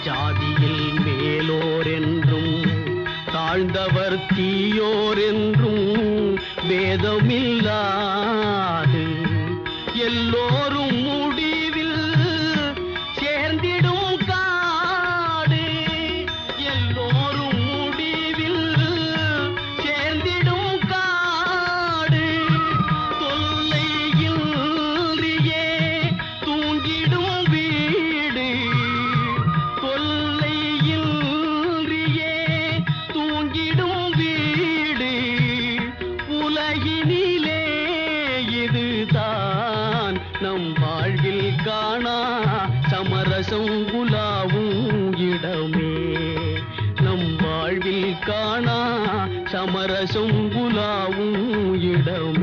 ஜாதியில் மேலோர் என்றும் தாழ்ந்தவர் தீயோர் என்றும் வேதமில்லாது எல்லோரும் முடிவில் சேர்ந்திடும் காடு. எல்லோரும் முடிவில் சேர்ந்திடும் காடு. தொல்லையின்றியே தூங்கிடும் வீடு. தொல்லையின்றியே தூங்கிடும் வீடு. உலகினிலே இதுதான் நம் வாழ்வில் காணா சமரசம் உலாவும் இடமே. நம் வாழ்வில் காணா சமரசம் உலாவும் இடமே.